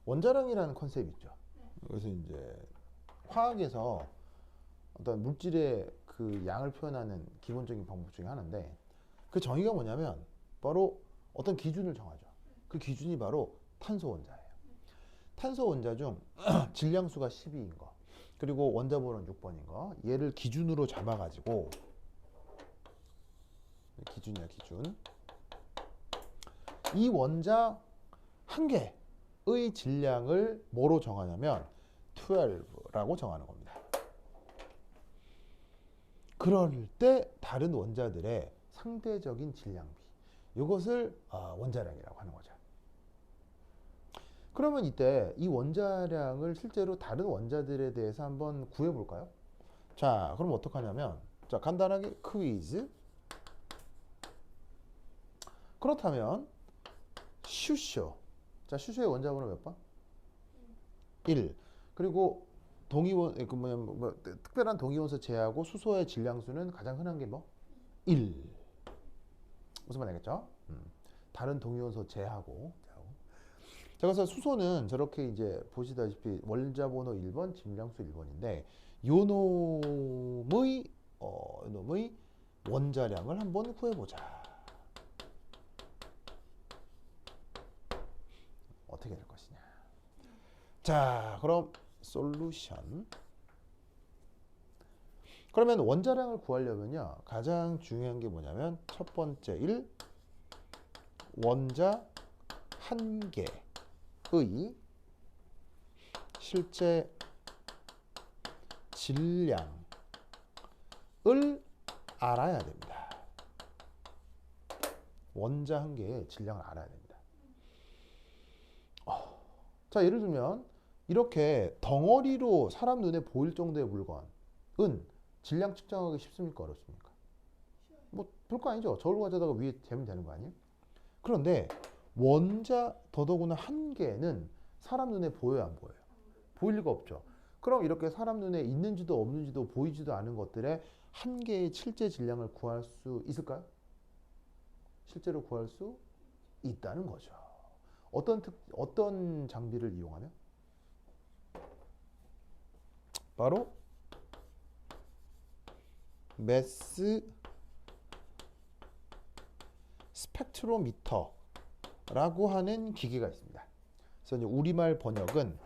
원자량이라는 컨셉이 있죠. 그래서 이제 화학에서 어떤 물질의 그 양을 표현하는 기본적인 방법 중에 하나인데, 그 정의가 뭐냐면 바로 어떤 기준을 정하죠. 그 기준이 바로 탄소 원자예요. 탄소 원자 중 질량수가 12인 거, 그리고 원자 번호는 6번인 거, 얘를 기준으로 잡아가지고, 기준이야 기준. 이 원자 한 개의 질량을 뭐로 정하냐면 12라고 정하는 겁니다. 그럴 때 다른 원자들의 상대적인 질량비, 이것을 원자량이라고 하는 거죠. 그러면 이때 이 원자량을 실제로 다른 원자들에 대해서 한번 구해볼까요? 자, 그럼 어떡하냐면, 자, 간단하게 퀴즈. 그렇다면 슈쇼. 자, 슈쇼의 원자 번호 몇 번? 1. 그리고 동위원, 특별한 동위원소 제하고 수소의 질량수는 가장 흔한 게 뭐? 1. 무슨 말 알겠죠? 다른 동위원소 제하고. 자, 그래서 수소는 저렇게 이제 보시다시피 원자 번호 1번, 질량수 1번인데, 요 놈의 원자량을 한번 구해보자. 어떻게 될 것이냐. 자, 그럼 솔루션. 그러면 원자량을 구하려면요, 가장 중요한 게 뭐냐면 첫 번째 1, 원자 한 개의 실제 질량을 알아야 됩니다. 원자 한 개의 질량을 알아야 됩니다. 자, 예를 들면 이렇게 덩어리로 사람 눈에 보일 정도의 물건은 질량 측정하기 쉽습니까? 어렵습니까? 뭐 별거 아니죠. 저울 가져다가 위에 대면 되는 거 아니에요? 그런데 원자, 더더구나 한 개는 사람 눈에 보여요, 안 보여요? 보일 리가 없죠. 그럼 이렇게 사람 눈에 있는지도 없는지도 보이지도 않은 것들의 한 개의 실제 질량을 구할 수 있을까요? 실제로 구할 수 있다는 거죠. 어떤 장비를 이용하면? 바로 매스 스펙트로미터라고 하는 기계가 있습니다. 그래서 이제 우리말 번역은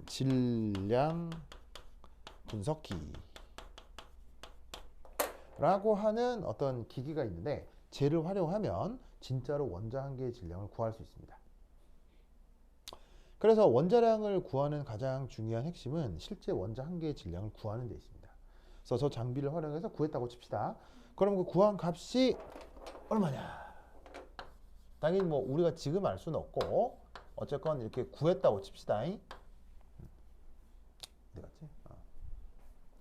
질량 분석기라고 하는 어떤 기기가 있는데, 쟤를 활용하면 진짜로 원자 한 개의 질량을 구할 수 있습니다. 그래서 원자량을 구하는 가장 중요한 핵심은 실제 원자 한 개의 질량을 구하는 데 있습니다. 그래서 저 장비를 활용해서 구했다고 칩시다. 그럼 그 구한 값이 얼마냐? 당연히 뭐 우리가 지금 알 수는 없고, 어쨌건 이렇게 구했다고 칩시다. 어디 갔지?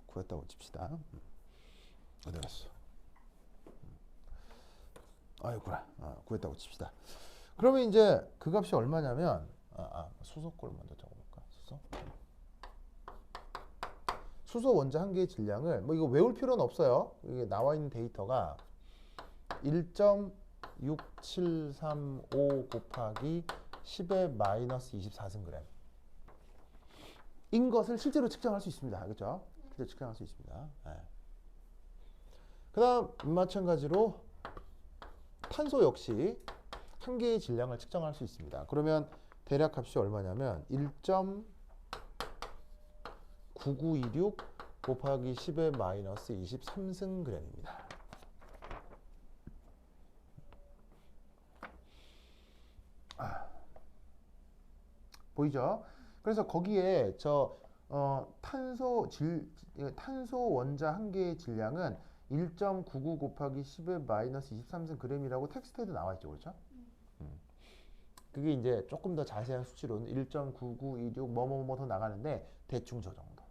구했다고 칩시다. 어디 갔어? 아이구나. 구했다고 칩시다. 그러면 이제 그 값이 얼마냐면, 수소꼴 먼저 적어볼까? 수소 원자 한 개의 질량을, 뭐 이거 외울 필요는 없어요. 이게 나와 있는 데이터가 1.6735 곱하기 10의 마이너스 24승 인 것을 실제로 측정할 수 있습니다. 그렇죠? 실제로 측정할 수 있습니다. 네. 그 다음 마찬가지로 탄소 역시 한 개의 질량을 측정할 수 있습니다. 그러면 대략 값이 얼마냐면 1.9926 곱하기 10의 마이너스 23승입니다. 보이죠? 그래서 거기에 탄소 원자 한 개의 질량은 1.99 곱하기 10의 마이너스 23승이라고 텍스트에도 나와 있죠. 그렇죠? 그게 이제 조금 더 자세한 수치로는 1.9926 뭐뭐뭐 더 나가는데, 대충 저 정도.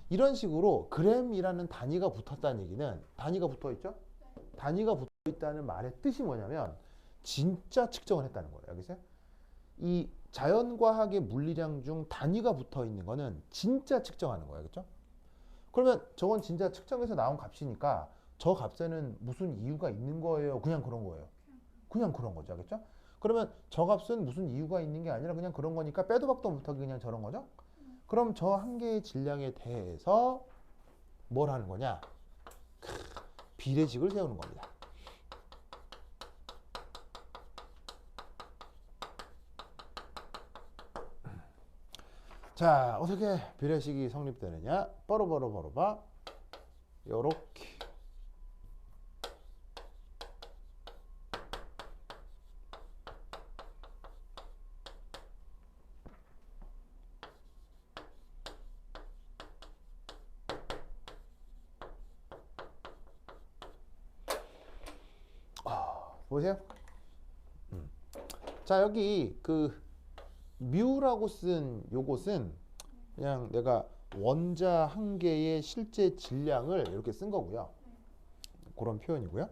이런 식으로 그램이라는 단위가 붙었다는 얘기는, 단위가 붙어 있죠? 단위가 붙어 있다는 말의 뜻이 뭐냐면 진짜 측정을 했다는 거예요. 알겠어요? 이 자연과학의 물리량 중 단위가 붙어 있는 거는 진짜 측정하는 거예요. 그렇죠? 그러면 저건 진짜 측정해서 나온 값이니까 저 값에는 무슨 이유가 있는 거예요? 그냥 그런 거예요. 그냥 그런 거죠. 알겠죠? 그러면 저 값은 무슨 이유가 있는 게 아니라 그냥 그런 거니까 빼도 박도 못하게 그냥 저런 거죠. 그럼 저 한 개의 질량에 대해서 뭘 하는 거냐? 비례식을 세우는 겁니다. 자, 어떻게 비례식이 성립되느냐? 봐. 요렇게. 보세요. 자, 여기 그 뮤라고 쓴 요것은 그냥 내가 원자 한 개의 실제 질량을 이렇게 쓴 거고요. 그런 표현이고요.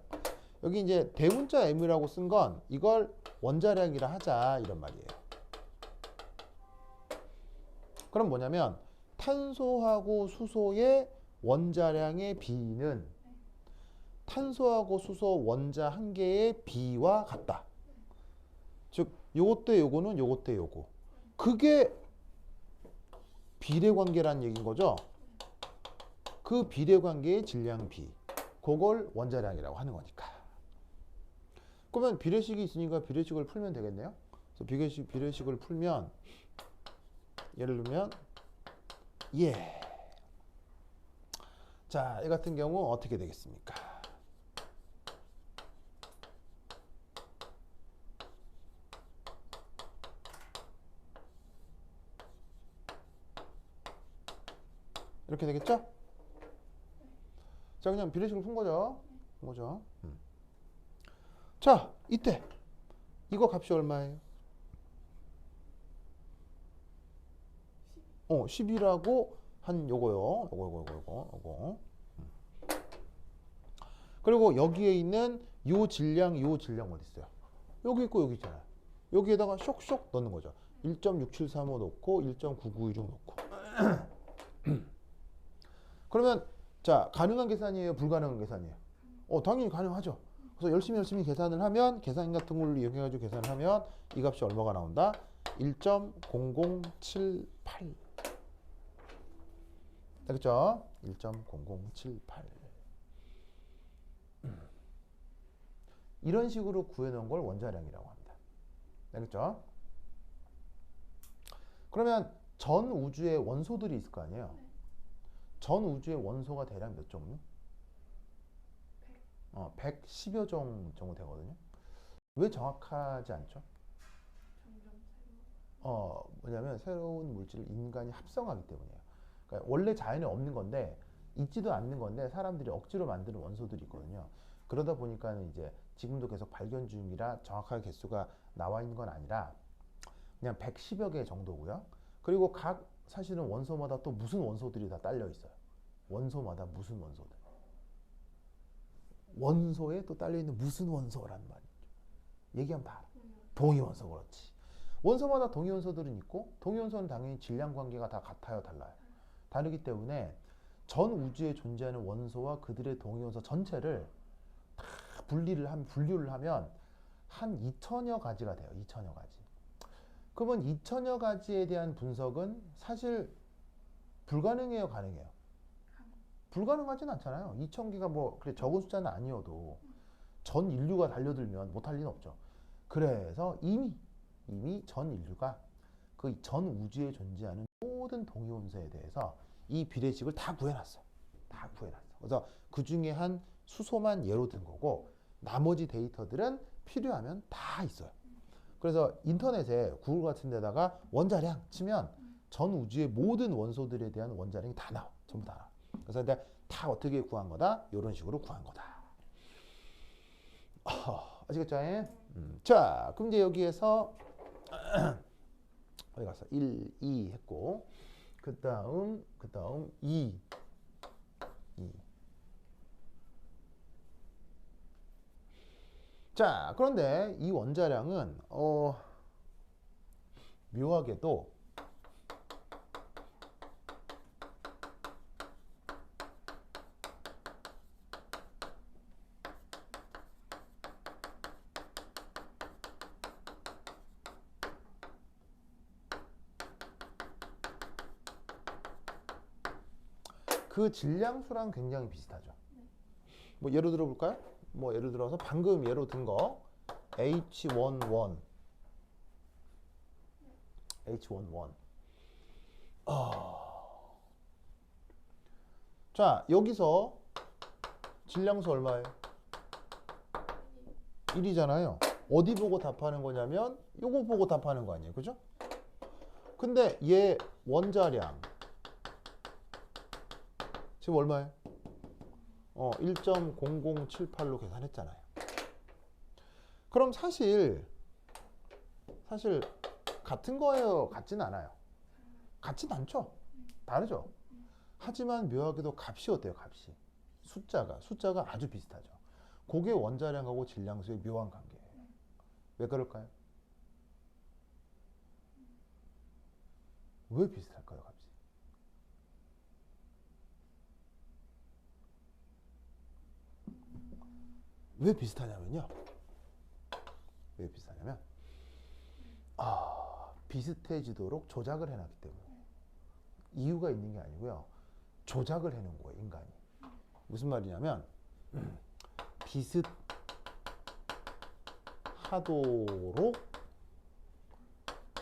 여기 이제 대문자 m이라고 쓴 건 이걸 원자량이라 하자 이런 말이에요. 그럼 뭐냐면 탄소하고 수소의 원자량의 비는 탄소하고 수소 원자 한 개의 비와 같다. 즉 요것 대 요거는 요것 대 요거. 그게 비례관계라는 얘기인 거죠. 그 비례관계의 질량 비. 그걸 원자량이라고 하는 거니까. 그러면 비례식이 있으니까 비례식을 풀면 되겠네요. 그래서 비례식을 풀면 예를 들면 예. 자, 이 같은 경우 어떻게 되겠습니까? 이렇게 되겠죠? 자, 그냥 비례식을 푼 거죠. 자, 이때 이거 값이 얼마예요? 10이라고 한 요거요. 요거. 그리고 여기에 있는 요 질량 어디 있어요? 여기 있고 여기 있잖아요. 여기에다가 쇽쇽 넣는 거죠. 1.6735 넣고 1.9916 넣고. 그러면 자, 가능한 계산이에요? 불가능한 계산이에요? 당연히 가능하죠. 그래서 열심히 계산을 하면 계산 같은 걸로 이용해가지고 계산을 하면 이 값이 얼마가 나온다? 1.0078. 알겠죠? 1.0078. 이런 식으로 구해놓은 걸 원자량이라고 합니다. 알겠죠? 그러면 전 우주에 원소들이 있을 거 아니에요? 전 우주의 원소가 대략 몇 종류? 110여 종 정도 되거든요. 왜 정확하지 않죠? 뭐냐면 새로운 물질을 인간이 합성하기 때문이에요. 그러니까 원래 자연에 없는 건데 있지도 않는 건데 사람들이 억지로 만드는 원소들이 있거든요. 그러다 보니까 이제 지금도 계속 발견 중이라 정확하게 개수가 나와 있는 건 아니라 그냥 110여 개 정도고요. 그리고 각 사실은 원소마다 또 무슨 원소들이 다 딸려 있어요. 원소마다 무슨 원소들. 원소에 또 딸려 있는 무슨 원소란 말이죠. 얘기하면 다 알아. 동위원소 그렇지. 원소마다 동위원소들은 있고 동위원소는 당연히 질량 관계가 다 같아요, 달라요. 다르기 때문에 전 우주에 존재하는 원소와 그들의 동위원소 전체를 다 분류를 하면 한 2천여 가지가 돼요. 2천여 가지. 그러면 2천여 가지에 대한 분석은 사실 불가능해요, 가능해요? 불가능하진 않잖아요. 2,000개가 뭐 그래 적은 숫자는 아니어도 전 인류가 달려들면 못할 리는 없죠. 그래서 이미 전 인류가 그 전 우주에 존재하는 모든 동위원소에 대해서 이 비례식을 다 구해놨어요. 다 구해놨어. 그래서 그 중에 한 수소만 예로 든 거고 나머지 데이터들은 필요하면 다 있어요. 그래서 인터넷에 구글 같은 데다가 원자량 치면 전 우주의 모든 원소들에 대한 원자량이 다 나와. 전부 다 나와. 그래서 다 어떻게 구한 거다? 이런 식으로 구한 거다. 아시겠죠? 자, 그럼 이제 여기에서 어디 갔어? 1, 2 했고 그 다음 2. 자, 그런데 이 원자량은 묘하게도 그 질량수랑 굉장히 비슷하죠. 뭐 예로 들어 볼까요? 뭐 예를 들어서 방금 예로 든 거 H11 H11 자, 여기서 질량수 얼마예요? 1이잖아요. 어디 보고 답하는 거냐면 요거 보고 답하는 거 아니에요. 그죠? 근데 얘 원자량 지금 얼마예요? 1.0078로 계산했잖아요. 그럼 사실 같은 거예요? 같진 않아요. 같진 않죠? 다르죠? 하지만 묘하게도 값이 어때요? 값이. 숫자가 아주 비슷하죠. 그게 원자량하고 질량수의 묘한 관계예요. 왜 그럴까요? 왜 비슷할까요? 값이? 왜 비슷하냐면요. 왜 비슷하냐면 비슷해지도록 조작을 해놨기 때문에. 이유가 있는 게 아니고요. 조작을 해놓은 거예요, 인간이. 무슨 말이냐면 비슷하도록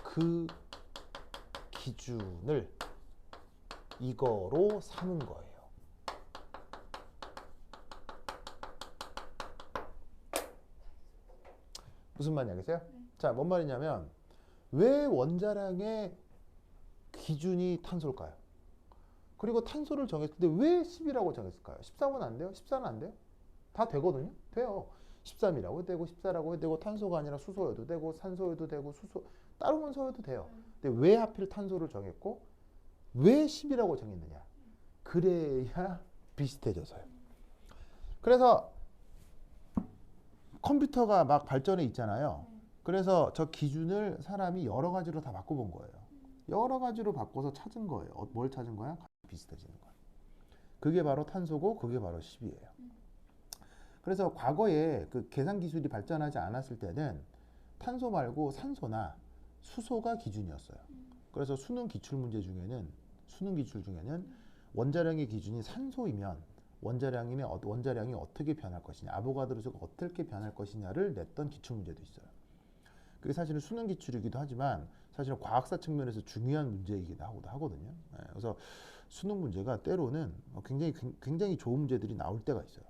그 기준을 이거로 삼은 거예요. 무슨 말인지 알겠어요? 자, 뭔 말이냐면 왜 원자량의 기준이 탄소일까요? 그리고 탄소를 정했을 때 왜 10이라고 정했을까요? 13은 안 돼요? 14는 안 돼요? 다 되거든요? 돼요. 13이라고 해도 되고 14라고 해도 되고 탄소가 아니라 수소여도 되고 산소여도 되고 다른 원소여도 돼요. 근데 왜 하필 탄소를 정했고 왜 10이라고 정했느냐? 그래야 비슷해져서요. 그래서 컴퓨터가 막 발전해 있잖아요. 그래서 저 기준을 사람이 여러 가지로 다 바꿔본 거예요. 여러 가지로 바꿔서 찾은 거예요. 뭘 찾은 거야? 비슷해지는 거예요. 그게 바로 탄소고 그게 바로 10이에요. 그래서 과거에 그 계산 기술이 발전하지 않았을 때는 탄소 말고 산소나 수소가 기준이었어요. 그래서 수능 기출 중에는 원자량의 기준이 산소이면 원자량이 어떻게 변할 것이냐, 아보가드로수가 어떻게 변할 것이냐를 냈던 기출 문제도 있어요. 그게 사실은 수능 기출이기도 하지만 사실은 과학사 측면에서 중요한 문제이기도 하거든요. 그래서 수능 문제가 때로는 굉장히 좋은 문제들이 나올 때가 있어요.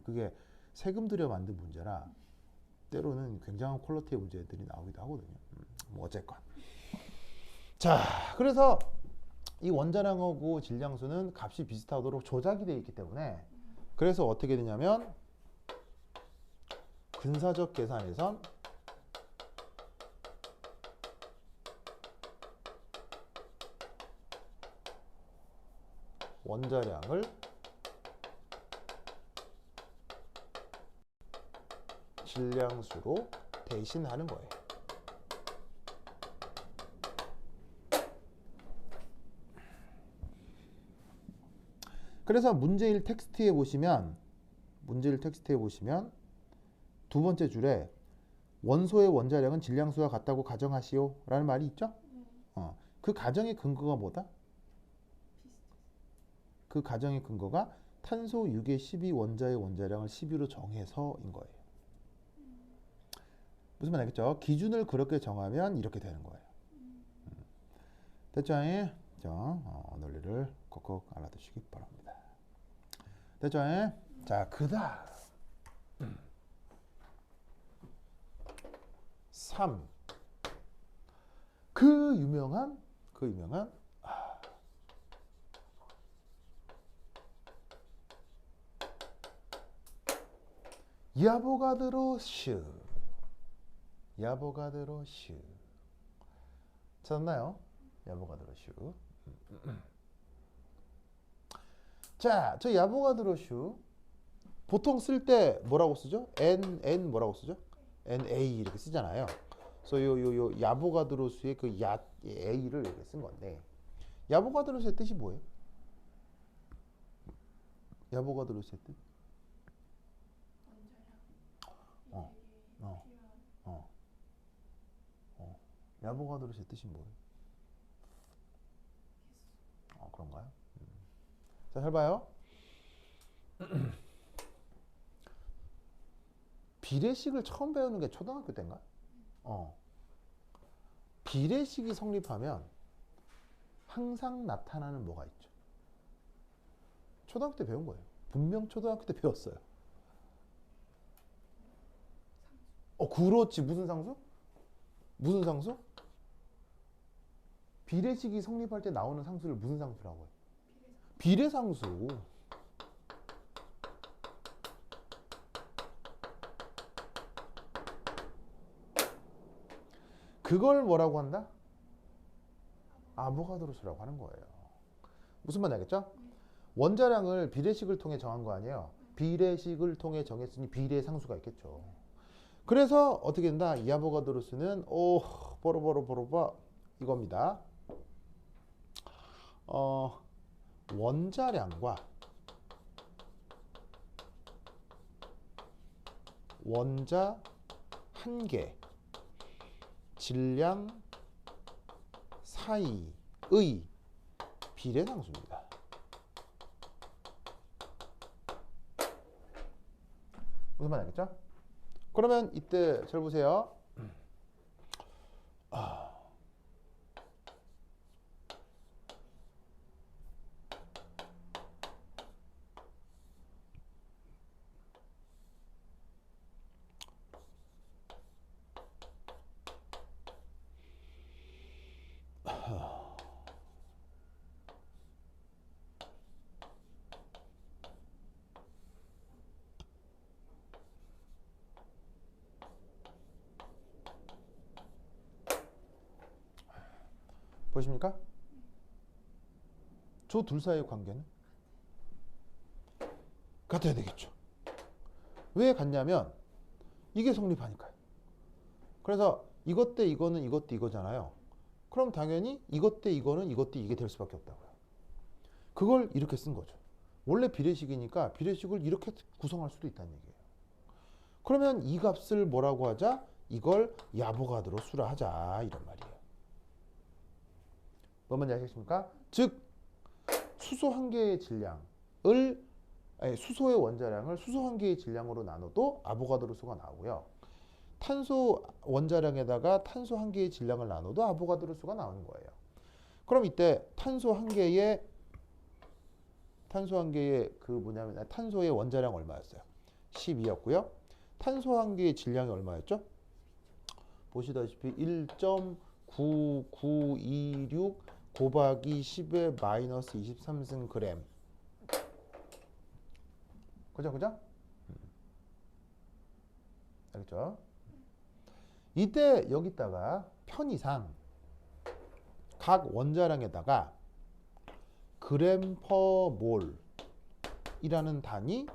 그게 세금 들여 만든 문제라 때로는 굉장한 퀄리티의 문제들이 나오기도 하거든요. 뭐 어쨌건. 자, 그래서 이 원자량하고 질량수는 값이 비슷하도록 조작이 되어 있기 때문에 그래서 어떻게 되냐면 근사적 계산에선 원자량을 질량수로 대신하는 거예요. 그래서 문제일 텍스트에 보시면 두 번째 줄에 원소의 원자량은 질량수와 같다고 가정하시오 라는 말이 있죠? 그 가정의 근거가 뭐다? 그 가정의 근거가 탄소 6의 12 원자의 원자량을 12로 정해서인 거예요. 무슨 말 알겠죠? 기준을 그렇게 정하면 이렇게 되는 거예요. 됐죠? 논리를 꼭꼭 알아두시기 바랍니다. 됐죠? 자, 그다음 3. 그 유명한 야보가드로 슈. 찾았나요? 야보가드로 슈. 자, 저 야보가드로 슈 보통 쓸 때 뭐라고 쓰죠? N 뭐라고 쓰죠? NA 이렇게 쓰잖아요. 그래서 요 야보가드로 수의 그 A를 이렇게 쓴 건데 야보가드로 수의 뜻이 뭐예요? 야보가드로 수의 뜻? 어, 어, 어, 야보가드로 수의 뜻이 뭐예요? 그런가요? 자, 잘 봐요. 비례식을 처음 배우는 게 초등학교 때인가? 비례식이 성립하면 항상 나타나는 뭐가 있죠? 초등학교 때 배운 거예요. 분명 초등학교 때 배웠어요. 그렇지. 무슨 상수? 무슨 상수? 비례식이 성립할 때 나오는 상수를 무슨 상수라고 해요? 비례상수. 그걸 뭐라고 한다? 아보가드로수라고 하는 거예요. 무슨 말인지 알겠죠? 원자량을 비례식을 통해 정한 거 아니에요? 비례식을 통해 정했으니 비례상수가 있겠죠. 그래서 어떻게 된다? 이 아보가드로수는 보로보로 이겁니다. 원자량과 원자 한개 질량 사이의 비례상수입니다. 무슨 말인지 알겠죠? 그러면 이때 잘 보세요. 보십니까? 저 둘 사이의 관계는 같아야 되겠죠. 왜 같냐면 이게 성립하니까요. 그래서 이것 대 이거는 이것 대 이거잖아요. 그럼 당연히 이것 대 이거는 이것 대 이게 될 수밖에 없다고요. 그걸 이렇게 쓴 거죠. 원래 비례식이니까 비례식을 이렇게 구성할 수도 있다는 얘기예요. 그러면 이 값을 뭐라고 하자? 이걸 야보가드로 수라 하자 이런 말이에요. 뭔 말인지 아시겠습니까? 즉 수소 한 개의 질량을 수소의 원자량을 수소 한 개의 질량으로 나눠도 아보가드로 수가 나오고요. 탄소 원자량에다가 탄소 한 개의 질량을 나눠도 아보가드로 수가 나오는 거예요. 그럼 이때 탄소 한 개의 탄소의 원자량 얼마였어요? 12였고요. 탄소 한 개의 질량이 얼마였죠? 보시다시피 1.9926 곱하기 10의 마이너스 23승 그램. 그죠? 알겠죠? 이때 여기다가 편의상 각 원자량에다가 그램 퍼 몰이라는 단위,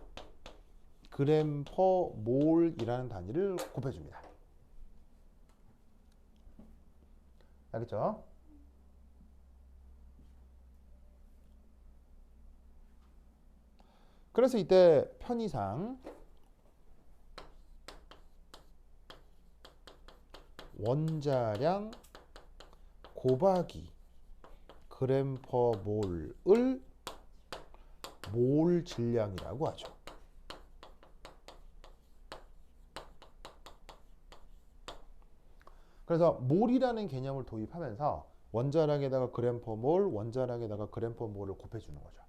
그램 퍼 몰이라는 단위를 곱해줍니다. 알겠죠? 그래서 이때 편의상 원자량 곱하기 그램 퍼 몰을 몰 질량이라고 하죠. 그래서 몰이라는 개념을 도입하면서 원자량에다가 그램 퍼 몰, 원자량에다가 그램 퍼 몰을 곱해주는 거죠.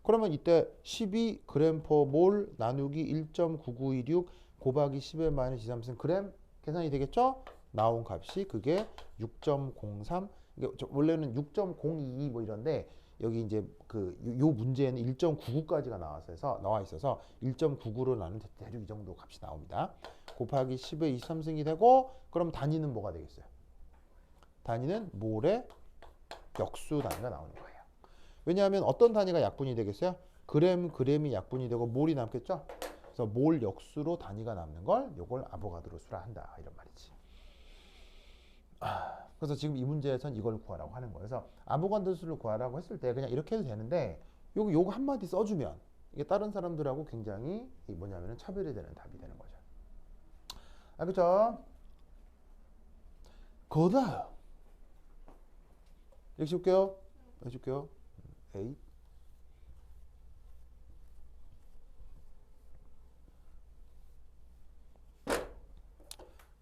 그러면 이때 12 그램 퍼 몰 나누기 1.9926 곱하기 10의 마이너스 23승 그램 계산이 되겠죠? 나온 값이 그게 6.03. 원래는 6.022 뭐 이런데 여기 이제 요 문제에는 1.99까지가 나와 있어서 1.99로 나누면 대략 이 정도 값이 나옵니다. 곱하기 10의 23승이 되고 그럼 단위는 뭐가 되겠어요? 단위는 몰의 역수 단위가 나오는 거예요. 왜냐하면 어떤 단위가 약분이 되겠어요? 그램이 약분이 되고 몰이 남겠죠? 그래서 몰 역수로 단위가 남는 걸 요걸 아보가드로 수라 한다 이런 말이지. 그래서 지금 이 문제에선 이걸 구하라고 하는 거예요. 그래서 아보가드로 수를 구하라고 했을 때 그냥 이렇게 해도 되는데 요거 한마디 써주면 이게 다른 사람들하고 굉장히 뭐냐면은 차별이 되는 답이 되는 거죠. 알겠죠? 거다. 역시 볼게요. 해줄게요. 8.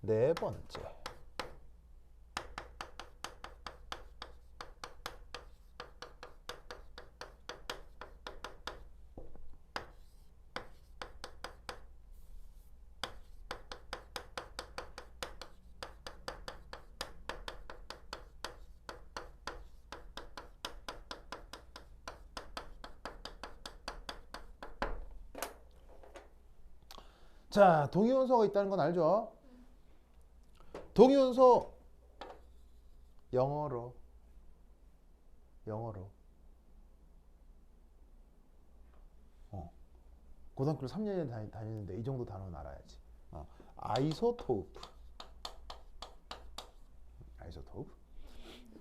네 번째. 자, 동위원소가 있다는 건 알죠? 동위원소 영어로 고등학교를 3년에 다니는데 이 정도 단어는 알아야지. 아이소토프.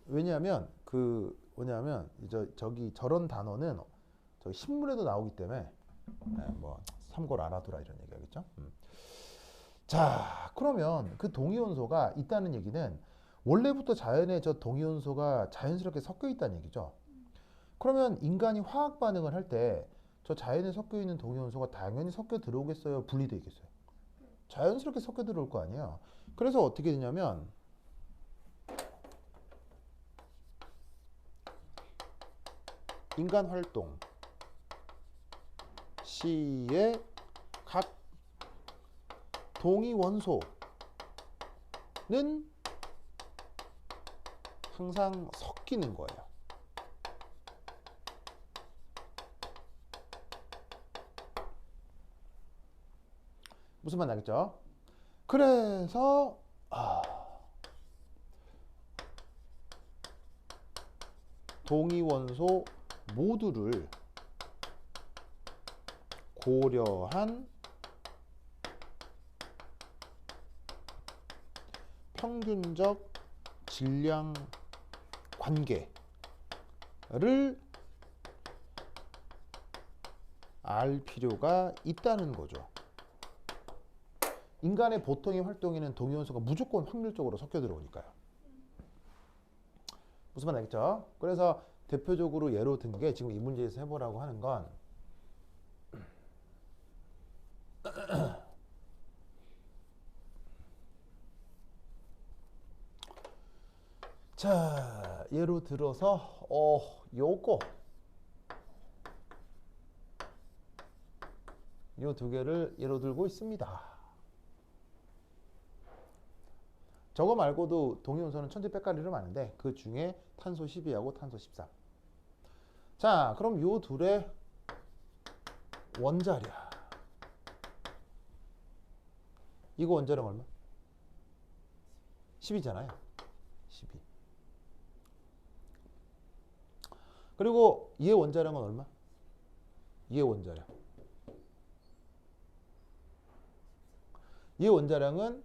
왜냐하면 뭐냐면 저기 저런 단어는 저기 신문에도 나오기 때문에 뭐 참고로 알아두라 이런 얘기하겠죠. 자, 그러면 그 동위원소가 있다는 얘기는 원래부터 자연에 저 동위원소가 자연스럽게 섞여 있다는 얘기죠. 그러면 인간이 화학 반응을 할 때 저 자연에 섞여 있는 동위원소가 당연히 섞여 들어오겠어요? 분리되겠어요? 자연스럽게 섞여 들어올 거 아니에요. 그래서 어떻게 되냐면 인간 활동 시의 각 동위원소는 항상 섞이는 거예요. 무슨 말 나겠죠? 그래서 동위원소 모두를 고려한 평균적 질량 관계를 알 필요가 있다는 거죠. 인간의 보통의 활동에는 동위원소가 무조건 확률적으로 섞여 들어오니까요. 무슨 말 알겠죠? 그래서 대표적으로 예로 든 게 지금 이 문제에서 해보라고 하는 건 자, 예로 들어서 요거 요 두 개를 예로 들고 있습니다. 저거 말고도 동위원소는 천지백가리로 많은데 그 중에 탄소 12하고 탄소 13. 자, 그럼 요 둘의 원자량. 이거 원자량 얼마? 10이잖아요. 12. 그리고 얘 원자량은 얼마? 얘 원자량. 얘 원자량은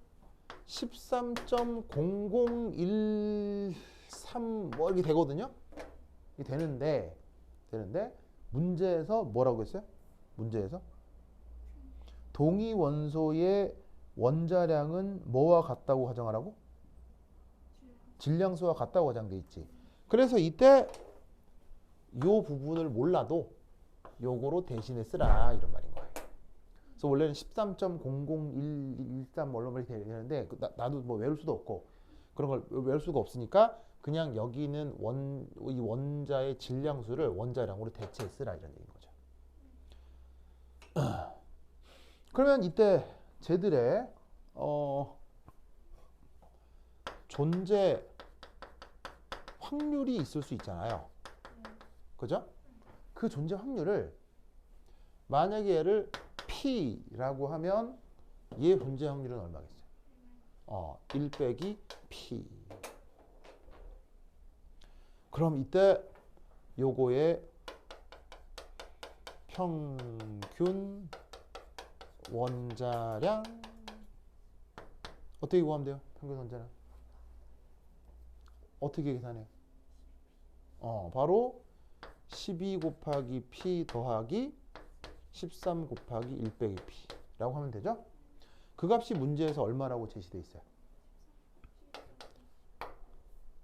13.0013 뭐 이렇게 되거든요. 이게 되는데 문제에서 뭐라고 했어요? 문제에서 동위 원소의 원자량은 뭐와 같다고 가정하라고? 질량수와 같다고 가정돼 있지. 그래서 이때 요 부분을 몰라도 요거로 대신에 쓰라 이런 말인 거예요. 그래서 원래는 13.00113 뭐 이렇게 되는데 나도 뭐 외울 수도 없고 그런 걸 외울 수가 없으니까 그냥 여기는 이 원자의 질량수를 원자량으로 대체해 쓰라 이런 얘기인 거죠. 그러면 이때 쟤들의 존재 확률이 있을 수 있잖아요. 그죠? 그 존재 확률을 만약에 얘를 P라고 하면 얘 존재 확률은 얼마겠어요? 1 빼기 P. 그럼 이때 요거의 평균 원자량 어떻게 구하면 돼요? 평균 원자량 어떻게 계산해요? 바로 12 곱하기 P 더하기 13 곱하기 1 빼기 P라고 하면 되죠? 그 값이 문제에서 얼마라고 제시되어 있어요?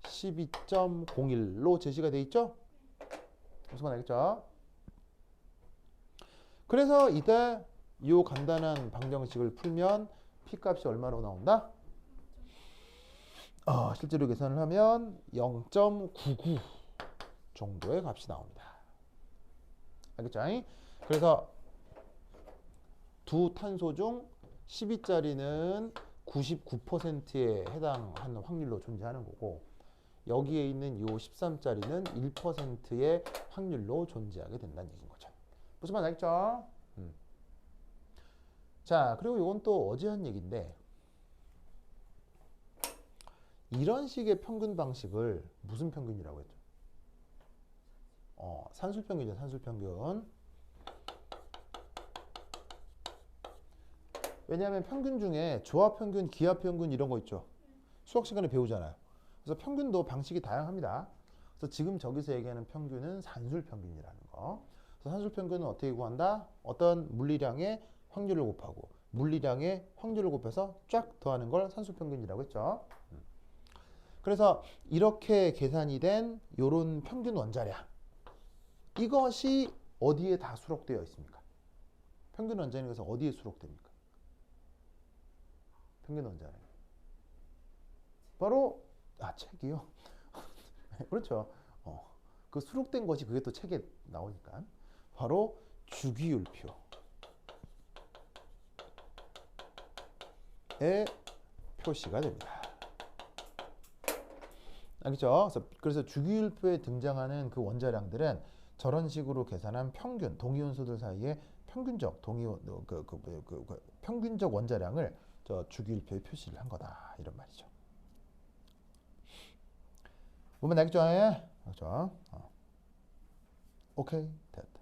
12.01로 제시가 되어 있죠? 무슨 말 알겠죠? 그래서 이때 이 간단한 방정식을 풀면 P값이 얼마로 나온다? 실제로 계산을 하면 0.99 정도의 값이 나옵니다. 알겠죠? 그래서 두 탄소 중 12짜리는 99%에 해당하는 확률로 존재하는 거고 여기에 있는 이 13짜리는 1%의 확률로 존재하게 된다는 얘기인 거죠. 무슨 말 알겠죠? 자, 그리고 이건 또 어제 한 얘기인데 이런 식의 평균 방식을 무슨 평균이라고 했죠? 산술평균이죠. 산술평균. 왜냐하면 평균 중에 조합평균, 기하평균 이런 거 있죠. 수학 시간에 배우잖아요. 그래서 평균도 방식이 다양합니다. 그래서 지금 저기서 얘기하는 평균은 산술평균이라는 거. 그래서 산술평균은 어떻게 구한다? 어떤 물리량의 확률을 곱하고 물리량의 확률을 곱해서 쫙 더하는 걸 산술평균이라고 했죠. 그래서 이렇게 계산이 된 요런 평균 원자량 이것이 어디에 다 수록되어 있습니까? 평균 원자량에서 어디에 수록됩니까? 평균 원자량. 바로 책이요. 그렇죠. 그 수록된 것이 그게 또 책에 나오니까 바로 주기율표에 표시가 됩니다. 알겠죠? 그래서 주기율표에 등장하는 그 원자량들은 저런 식으로 계산한 평균 동위원소들 사이의 평균적 평균적 원자량을 저 주기율표에 표시를 한 거다 이런 말이죠. 보면 알겠죠? 그렇죠? 오케이, 됐다.